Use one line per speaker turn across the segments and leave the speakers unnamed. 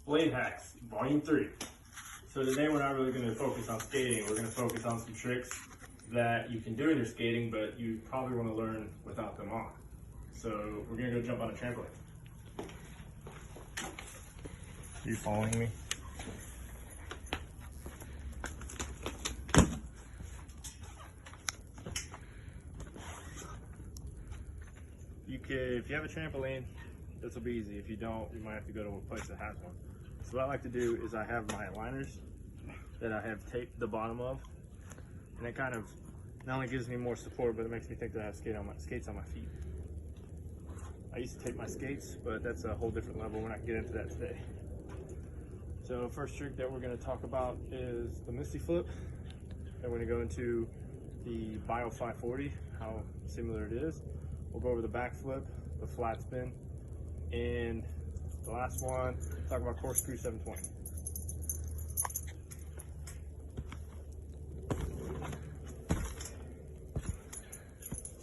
Blade Hacks, Volume 3. So today we're not really going to focus on skating. We're going to focus on some tricks that you can do in your skating, but you probably want to learn without them on. So we're going to go jump on a trampoline. Are you following me? If you have a trampoline, this will be easy. If you don't, you might have to go to a place that has one. So what I like to do is I have my liners that I have taped the bottom of, and it kind of not only gives me more support, but it makes me think that I have skates on my feet. I used to tape my skates, but that's a whole different level. We're not going to get into that today. So first trick that we're going to talk about is the Misty Flip. And we're going to go into the Vol. 540, how similar it is. We'll go over the back flip, the flat spin, and the last one, talk about corkscrew 720.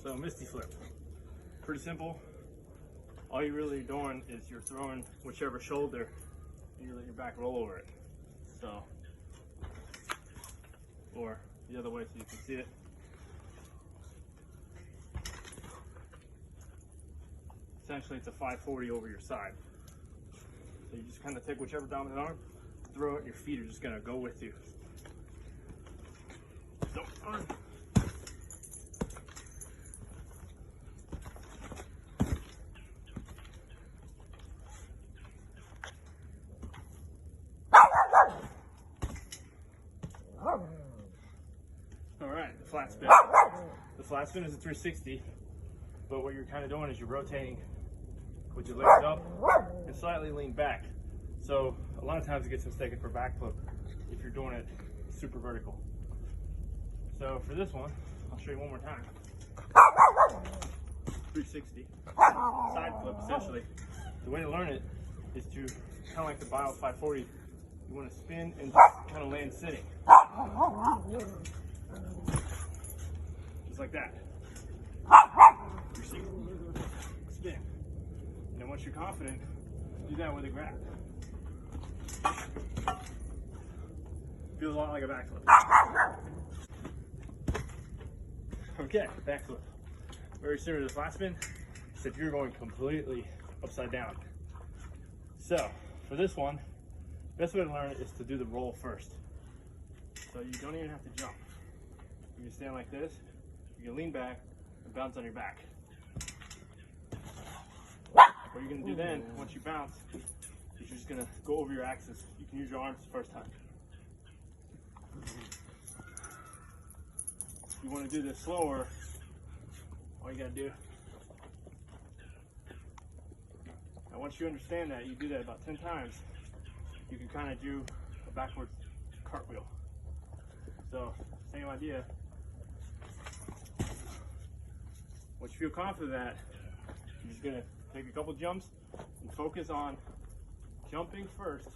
So Misty Flip, pretty simple. All you're really doing is you're throwing whichever shoulder and you let your back roll over it. So, or the other way so you can see it. Essentially, it's a 540 over your side. So you just kind of take whichever dominant arm, throw it, and your feet are just going to go with you. So, all right, the flat spin. The flat spin is a 360, but what you're kind of doing is you're rotating with your legs up and slightly lean back. So a lot of times it gets mistaken for backflip if you're doing it super vertical. So for this one, I'll show you one more time. 360, side flip essentially. The way to learn it is to kind of like the Vol. 540. You want to spin and just kind of land sitting. Just like that. 360, spin. And then once you're confident, do that with a grab. Feels a lot like a backflip. Okay, backflip. Very similar to the flat spin, except you're going completely upside down. So, for this one, best way to learn it is to do the roll first. So you don't even have to jump. You can stand like this, you can lean back, and bounce on your back. What you're going to do then, once you bounce, is you're just going to go over your axis. You can use your arms the first time. If you want to do this slower, all you got to do, now once you understand that, you do that about 10 times, you can kind of do a backwards cartwheel. So, same idea. Once you feel confident that, you're just going to take a couple jumps and focus on jumping first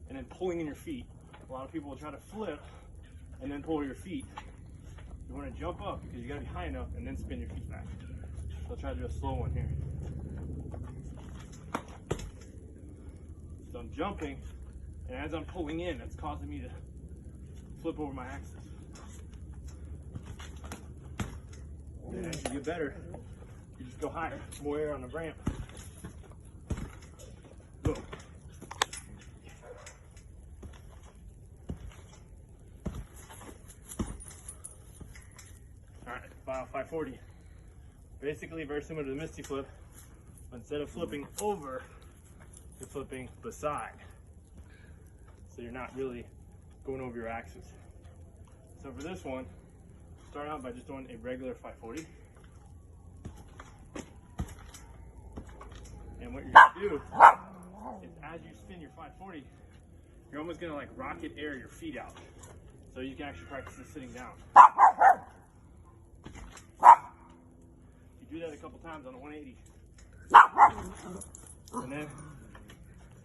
and then pulling in your feet. A lot of people will try to flip and then pull your feet. You want to jump up because you got to be high enough and then spin your feet back. So I'll try to do a slow one here. So I'm jumping, and as I'm pulling in, that's causing me to flip over my axis. And as you get better, you just go higher, more air on the ramp. Boom. All right, Vol. 540. Basically very similar to the Misty Flip, but instead of flipping over, you're flipping beside. So you're not really going over your axis. So for this one, start out by just doing a regular 540. And what you're gonna do is as you spin your 540, you're almost gonna like rocket air your feet out. So you can actually practice this sitting down. You do that a couple times on a 180. And then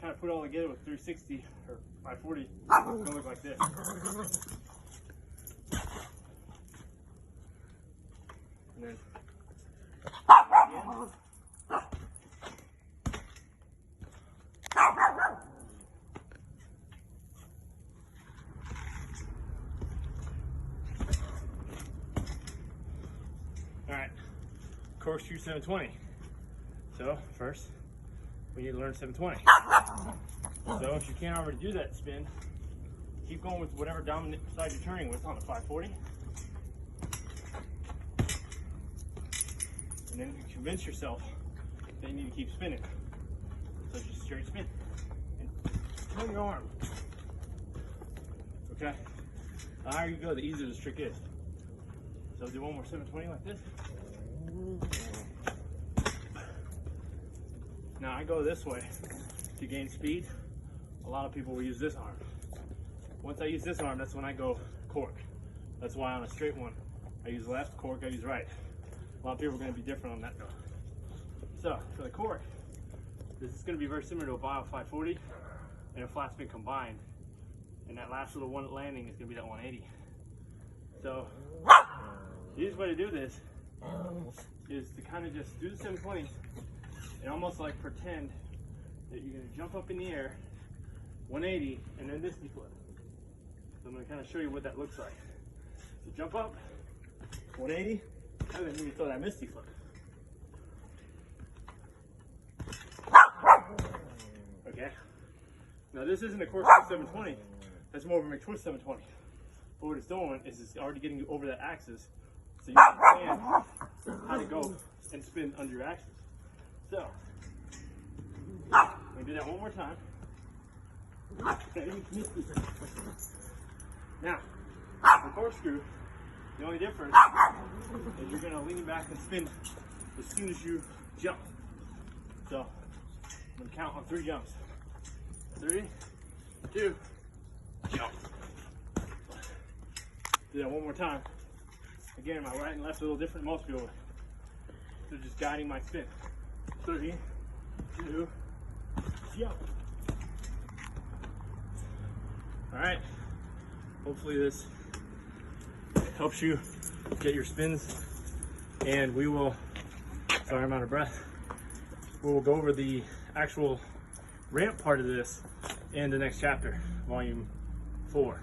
kind of put it all together with 360 or 540, it's gonna look like this. And then again. corkscrew 720. So first, we need to learn 720. So if you can't already do that spin, keep going with whatever dominant side you're turning with on the 540. And then you convince yourself that you need to keep spinning. So just straight spin. And turn your arm. Okay? The higher you go, the easier this trick is. So do one more 720 like this. Now I go this way to gain speed. A lot of people will use this arm. Once I use this arm, that's when I go cork. That's why on a straight one, I use left, cork, I use right. A lot of people are going to be different on that though. So for the cork, this is going to be very similar to a Vol 540 and a flat spin combined. And that last little one landing is going to be that 180. So the easiest way to do this is to kind of just do the 720s and almost like pretend that you're going to jump up in the air, 180, and then Misty Flip. So I'm going to kind of show you what that looks like. So jump up, 180, and then you throw that Misty Flip. Okay. Now this isn't a corkscrew 720. That's more of a McTwist 720. But what it's doing is it's already getting you over that axis, so you understand how to go and spin under your axis. So, I'm going to do that one more time. Okay. Now, the corkscrew, the only difference is you're going to lean back and spin as soon as you jump. So, I'm going to count on 3 jumps. 3, 2, jump. Do that one more time. Again, my right and left are a little different than most people. So just guiding my spin. 3, 2, jump. Alright. Hopefully this helps you get your spins. And we will, sorry I'm out of breath, we will go over the actual ramp part of this in the next chapter, volume 4.